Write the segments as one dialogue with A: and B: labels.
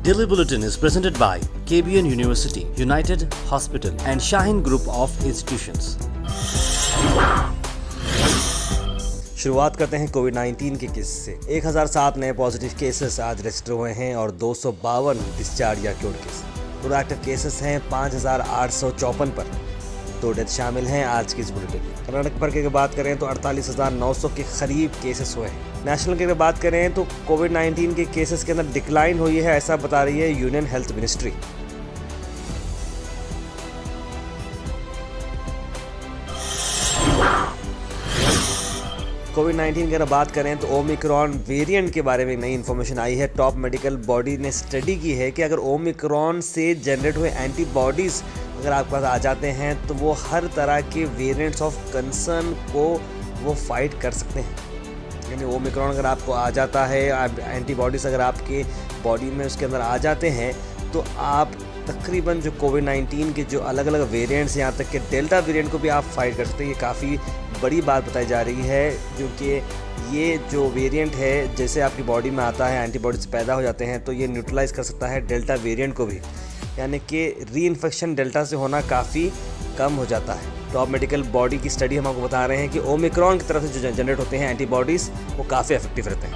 A: Daily Bulletin is presented by KBN University, United Hospital and Shaheen Group of Institutions.
B: शुरुआत करते हैं कोविड-19 के case से। 1007 नए पॉजिटिव केसेस आज रजिस्टर हुए हैं और 252 डिस्चार्ज या क्योर केस। पूरा एक्टिव केसेस हैं 5854 पर। 2 डेथ शामिल हैं आज की इस बुलेटिन में। कर्नाटक पर की बात करें तो 48,900 के करीब केसेस हुए हैं। नेशनल की बात करें तो कोविड-19 के केसेस के अंदर डिक्लाइन हुई है, ऐसा बता रही है यूनियन हेल्थ मिनिस्ट्री। कोविड-19 की अगर बात करें तो ओमिक्रॉन वेरिएंट के बारे में नई इन्फॉर्मेशन आई है। टॉप मेडिकल बॉडी ने स्टडी की है कि अगर ओमिक्रॉन से जनरेट हुए एंटीबॉडीज़ अगर आपके पास आ जाते हैं तो वो हर तरह के वेरिएंट्स ऑफ कंसर्न को वो फाइट कर सकते हैं। यानी ओमिक्रॉन अगर आपको आ जाता है, एंटीबॉडीज़ अगर आपके बॉडी में उसके अंदर आ जाते हैं तो आप तकरीबन जो कोविड-19 के जो अलग अलग वेरिएंट्स, यहाँ तक कि डेल्टा वेरिएंट को भी आप फाइट कर सकते हैं। ये काफ़ी बड़ी बात बताई जा रही है, क्योंकि ये जो वेरिएंट है जैसे आपकी बॉडी में आता है, एंटीबॉडीज़ पैदा हो जाते हैं तो ये न्यूट्रलाइज़ कर सकता है डेल्टा वेरिएंट को भी, यानी कि री इन्फेक्शन डेल्टा से होना काफ़ी कम हो जाता है। टॉप मेडिकल बॉडी की स्टडी हम आपको बता रहे हैं कि ओमिक्रॉन की तरफ से जो जनरेट होते हैं एंटीबॉडीज़ वो काफ़ी इफेक्टिव रहते हैं।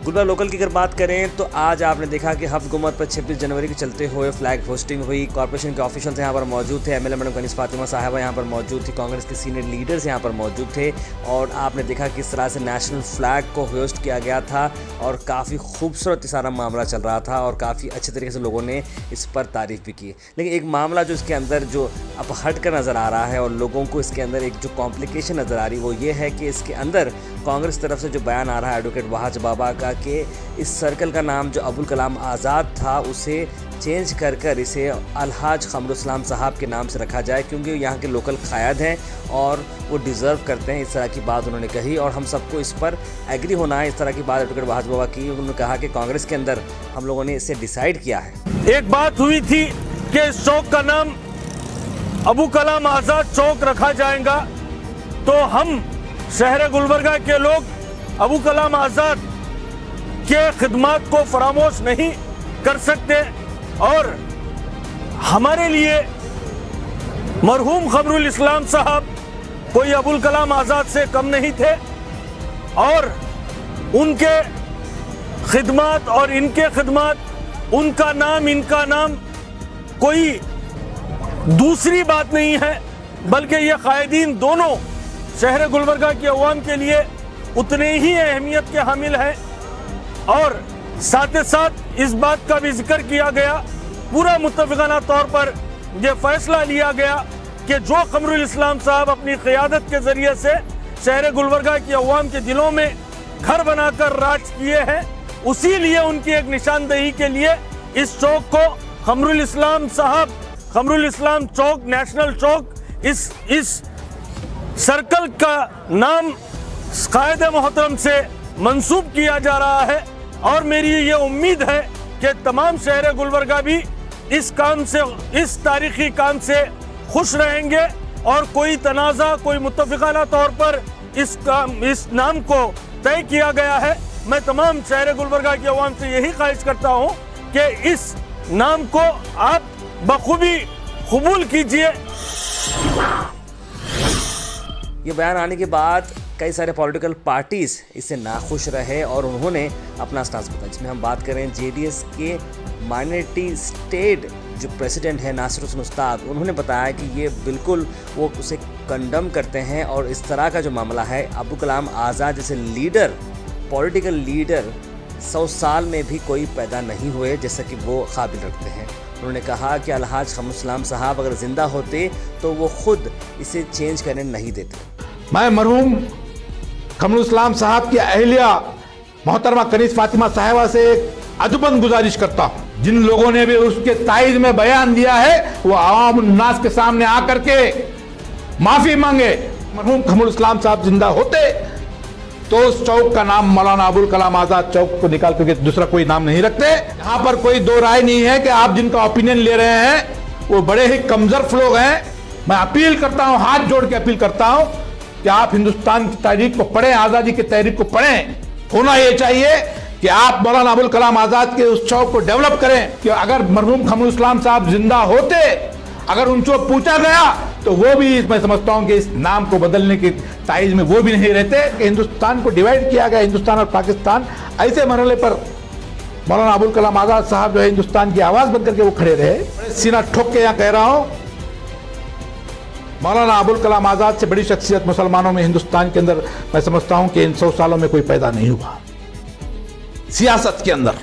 B: गुलबर्गा लोकल की अगर बात करें तो आज आपने देखा कि हफ्त गुमत पर 26 जनवरी के चलते हुए फ्लैग होस्टिंग हुई। कॉर्पोरेशन के ऑफिशियल्स यहाँ पर मौजूद थे, एमएलए मैडम कनीज़ फातिमा साहिबा यहाँ पर मौजूद थी, कांग्रेस के सीनियर लीडर्स यहाँ पर मौजूद थे और आपने देखा किस तरह से नेशनल फ्लैग को होस्ट किया गया था और काफ़ी खूबसूरत सारा मामला चल रहा था और काफ़ी अच्छे तरीके से लोगों ने इस पर तारीफ़ भी की। लेकिन एक मामला जो इसके अंदर जो अब हट कर नज़र आ रहा है और लोगों को इसके अंदर एक जो कॉम्प्लिकेशन नज़र आ रही है वो ये है कि इसके अंदर कांग्रेस तरफ से जो बयान आ रहा है एडवोकेट वहाज बाबा का कि इस सर्कल का नाम जो अबुल कलाम आज़ाद था उसे चेंज कर इसे अलहाज खमरुल इस्लाम साहब के नाम से रखा जाए, क्योंकि यहाँ के लोकल क़याद हैं और वो डिज़र्व करते हैं। इस तरह की बात उन्होंने कही और हम सबको इस पर एग्री होना है। इस तरह की बात एडवोकेट वहाज बाबा की। उन्होंने कहा कि कांग्रेस के अंदर हम लोगों ने इसे डिसाइड किया है।
C: एक बात हुई थी कि इस चौक का नाम अबू कलाम आज़ाद चौक रखा जाएगा, तो हम शहर गुलबर्गा के लोग अबू कलाम आज़ाद के खिदमात को फरामोश नहीं कर सकते और हमारे लिए मरहूम खमरुल इस्लाम साहब कोई अबुल कलाम आज़ाद से कम नहीं थे और उनके खिदमात और इनके खिदमात, उनका नाम इनका नाम कोई दूसरी बात नहीं है, बल्कि ये कायदीन दोनों शहर गुलबर्गा की अवाम के लिए उतने ही अहमियत के हामिल हैं। और साथ ही साथ इस बात का भी जिक्र किया गया, पूरा मुत्तफ़िक़ाना तौर पर यह फैसला लिया गया कि जो खमरुल इस्लाम साहब अपनी क़यादत के ज़रिए से शहर गुलबर्गा की अवाम के दिलों में घर बनाकर राज किए हैं, उसी लिए उनकी एक निशानदेही के लिए इस चौक को खमरुल इस्लाम साहब, खमरुल इस्लाम चौक, नेशनल चौक, इस सर्कल का नाम कायदे मोहतरम से मंसूब किया जा रहा है और मेरी ये उम्मीद है कि तमाम शहर गुलबर्गा भी इस काम से, इस तारीखी काम से खुश रहेंगे और कोई तनाज़ा, कोई मुत्तफ़िक़ाना तौर पर इस नाम को तय किया गया है। मैं तमाम शहर गुलबर्गा की आवाम से यही ख्वाहिश करता हूँ कि इस नाम को आप बखूबी कबूल कीजिए।
B: ये बयान आने के बाद कई सारे पॉलिटिकल पार्टीज़ इससे नाखुश रहे और उन्होंने अपना स्टांस बताया। जिसमें हम बात करें जेडीएस के माइनॉरिटी स्टेट जो प्रेसिडेंट है नासिर हुसैन उस्ताद, उन्होंने बताया कि ये बिल्कुल वो उसे कंडम करते हैं और इस तरह का जो मामला है, अबू कलाम आज़ाद जैसे लीडर, पॉलिटिकल लीडर 100 साल में भी कोई पैदा नहीं हुए जैसा कि वो काबिल रखते हैं। उन्होंने कहा कि अलहाज खमरुल इस्लाम साहब अगर ज़िंदा होते तो वो खुद इसे चेंज करने नहीं देते।
D: मैं मरहूम खमरुल इस्लाम साहब की अहलिया मोहतरमा कनीज़ फातिमा साहिबा से एक अदबन गुजारिश करता हूँ, जिन लोगों ने भी उसके ताइद में बयान दिया है वो आवाम उन्नास के सामने आकर के माफ़ी मांगे। मरहूम खमरुल इस्लाम साहब जिंदा होते तो उस चौक का नाम मौलाना अबुल कलाम आज़ाद चौक को निकाल करके दूसरा कोई नाम नहीं रखते। यहाँ पर कोई दो राय नहीं है कि आप जिनका ओपिनियन ले रहे हैं वो बड़े ही कमजोर लोग हैं। मैं अपील करता हूँ, हाथ जोड़ के अपील करता हूँ कि आप हिंदुस्तान की तारीख को पढ़ें, आज़ादी की तहरीक को पढ़ें। होना ये चाहिए कि आप मौलाना अबुल कलाम आजाद के उस चौक को डेवलप करें कि अगर मरहूम कमरुल इस्लाम साहब जिंदा होते, अगर उनसे पूछा गया तो वो भी, मैं समझता हूं कि इस नाम को बदलने की ताइज में वो भी नहीं रहते। कि हिंदुस्तान को डिवाइड किया गया, हिंदुस्तान और पाकिस्तान, ऐसे मरहले पर मौलाना अबुल कलाम आजाद साहब जो है हिंदुस्तान की आवाज बनकर के वो खड़े रहे। सीना ठोक के यहां कह रहा हूं, मौलाना अबुल कलाम आजाद से बड़ी शख्सियत मुसलमानों में हिंदुस्तान के अंदर मैं समझता हूं कि इन 100 सालों में कोई पैदा नहीं हुआ सियासत के अंदर।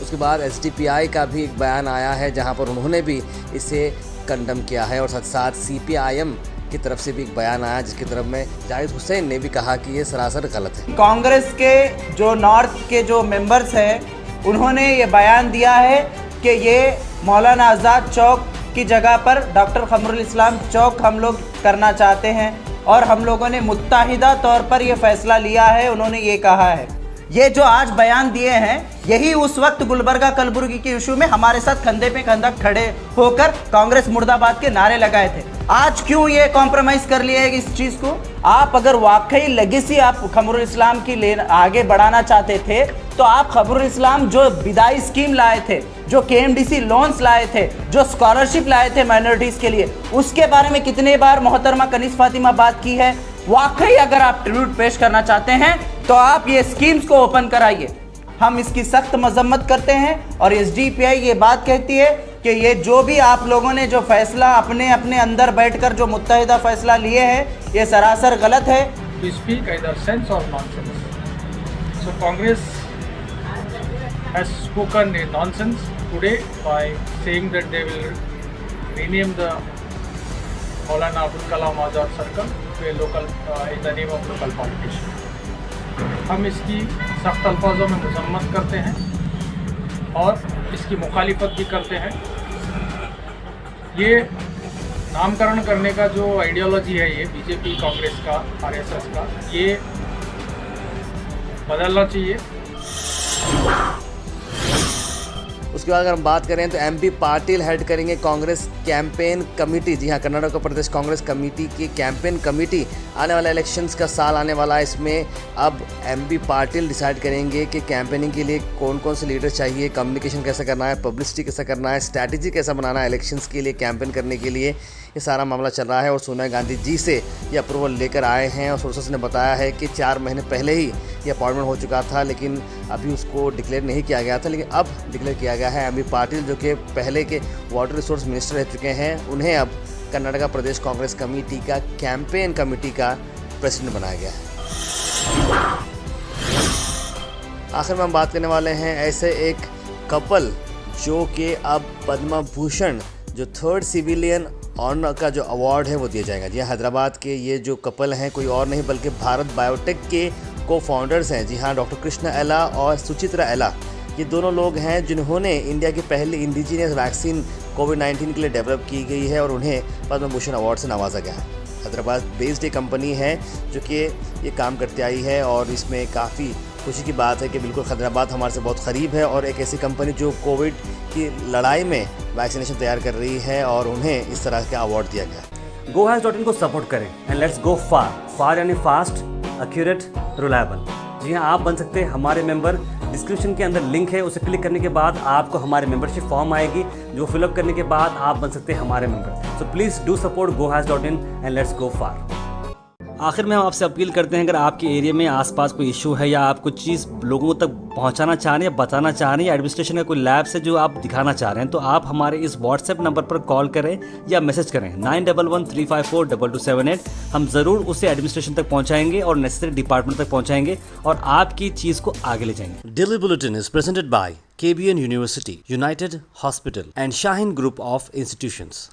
B: उसके बाद एसडीपीआई का भी एक बयान आया है जहां पर उन्होंने भी इसे कंडम किया है और साथ साथ सीपीआईएम की तरफ से भी एक बयान आया जिसकी तरफ में जाहिद हुसैन ने भी कहा कि ये सरासर गलत है।
E: कांग्रेस के जो नॉर्थ के जो मेंबर्स हैं उन्होंने ये बयान दिया है कि ये मौलाना आज़ाद चौक की जगह पर डॉक्टर क़मरुल इस्लाम चौक हम लोग करना चाहते हैं और हम लोगों ने मुत्तहिदा तौर पर ये फैसला लिया है। उन्होंने ये कहा है, ये जो आज बयान दिए हैं यही उस वक्त गुलबर्गा कलबुर्गी के इशू में हमारे साथ कंधे पे कंधा खड़े होकर कांग्रेस मुर्दाबाद के नारे लगाए थे। आज क्यों ये कॉम्प्रोमाइज कर लिया है इस चीज को? आप अगर वाकई लेगेसी आप क़मरुल इस्लाम की आगे बढ़ाना चाहते थे तो आप क़मरुल इस्लाम जो विदाई स्कीम लाए थे, जो केएमडीसी लोन्स लाए थे, जो स्कॉलरशिप लाए थे माइनॉरिटीज के लिए, उसके बारे में कितने बार मोहतरमा कनीज़ फातिमा बात की है। वाकई अगर आप ट्रिब्यूट पेश करना चाहते हैं तो आप ये स्कीम्स को ओपन कराइए। हम इसकी सख्त मजम्मत करते हैं और एसडीपीआई ये बात कहती है कि ये जो भी आप लोगों ने जो फैसला अपने अपने अंदर बैठकर जो मुत्तहिदा फैसला लिए हैं ये सरासर गलत है।
F: We speak either sense or nonsense. So Congress has spoken a nonsense today by saying that they will rename the Maulana Abul Kalam Azad Circle to a local in the name of local politician. हम इसकी सख्त अल्फाजों में मजम्मत करते हैं और इसकी मुखालिफत भी करते हैं। ये नामकरण करने का जो आइडियोलॉजी है, ये बीजेपी, कांग्रेस का, आरएसएस का, ये बदलना चाहिए।
B: उसके बाद अगर हम बात करें तो एमपी पाटिल हेड करेंगे कांग्रेस कैंपेन कमेटी। जी हाँ, कर्नाटक प्रदेश कांग्रेस कमेटी की कैंपेन कमेटी आने वाला इलेक्शंस का साल आने वाला है, इसमें अब एमपी पाटिल डिसाइड करेंगे कि कैंपेनिंग के लिए कौन कौन से लीडर चाहिए, कम्युनिकेशन कैसे करना है, पब्लिसिटी कैसे करना है, स्ट्रैटेजी कैसा बनाना है इलेक्शंस के लिए, कैंपेन करने के लिए। ये सारा मामला चल रहा है और सोनिया गांधी जी से ये अप्रूवल लेकर आए हैं और सोर्सेस ने बताया है कि 4 महीने पहले ही ये अपॉइंटमेंट हो चुका था, लेकिन अभी उसको डिक्लेयर नहीं किया गया था, लेकिन अब डिक्लेयर किया गया है। एमपी पाटिल जो कि पहले के वाटर रिसोर्स मिनिस्टर रह चुके हैं, उन्हें अब कर्नाटक प्रदेश कांग्रेस कमेटी का कैंपेन कमेटी का प्रेसिडेंट बनाया गया है। आखिर में हम बात करने वाले हैं ऐसे एक कपल जो कि अब पद्म भूषण जो 3rd सिविलियन ऑनर का जो अवार्ड है वो दिया जाएगा। जी हाँ, हैदराबाद के ये जो कपल हैं कोई और नहीं बल्कि भारत बायोटेक के को-फाउंडर्स हैं। जी हाँ, डॉक्टर कृष्णा एला और सुचित्रा एला, ये दोनों लोग हैं जिन्होंने इंडिया की पहली इंडिजीनियस वैक्सीन कोविड-19 के लिए डेवलप की गई है और उन्हें पद्म भूषण अवार्ड से नवाजा गया है। हैदराबाद बेस्ड एक कंपनी है जो कि ये काम करती आई है और इसमें काफ़ी खुशी की बात है कि बिल्कुल हैदराबाद हमारे से बहुत करीब है और एक ऐसी कंपनी जो कोविड की लड़ाई में वैक्सीनेशन तैयार कर रही है और उन्हें इस तरह का अवार्ड दिया गया।
A: GoHas.in को सपोर्ट करें एंड लेट्स गो फार यानी फास्ट, एक्यूरेट, रिलायबल। जी हाँ, आप बन सकते हैं हमारे मेंबर। डिस्क्रिप्शन के अंदर लिंक है, उसे क्लिक करने के बाद आपको हमारे मेंबरशिप फॉर्म आएगी, जो फिलअप करने के बाद आप बन सकते हैं हमारे member. So please do support GoHas.in and let's go far. आखिर में हम आपसे अपील करते हैं, अगर आपके एरिया में आसपास कोई इशू है या आप कुछ चीज़ लोगों तक पहुंचाना चाह रहे हैं या बताना चाह रहे हैं या एडमिनिस्ट्रेशन का कोई लैब से जो आप दिखाना चाह रहे हैं, तो आप हमारे इस व्हाट्सएप नंबर पर कॉल करें या मैसेज करें 9113542278। हम ज़रूर उसे एडमिनिस्ट्रेशन तक पहुंचाएंगे और नेसेसरी डिपार्टमेंट तक पहुंचाएंगे और आपकी चीज़ को आगे ले जाएंगे।
B: Daily Bulletin is presented by KBN University, United Hospital and Shaheen Group of Institutions.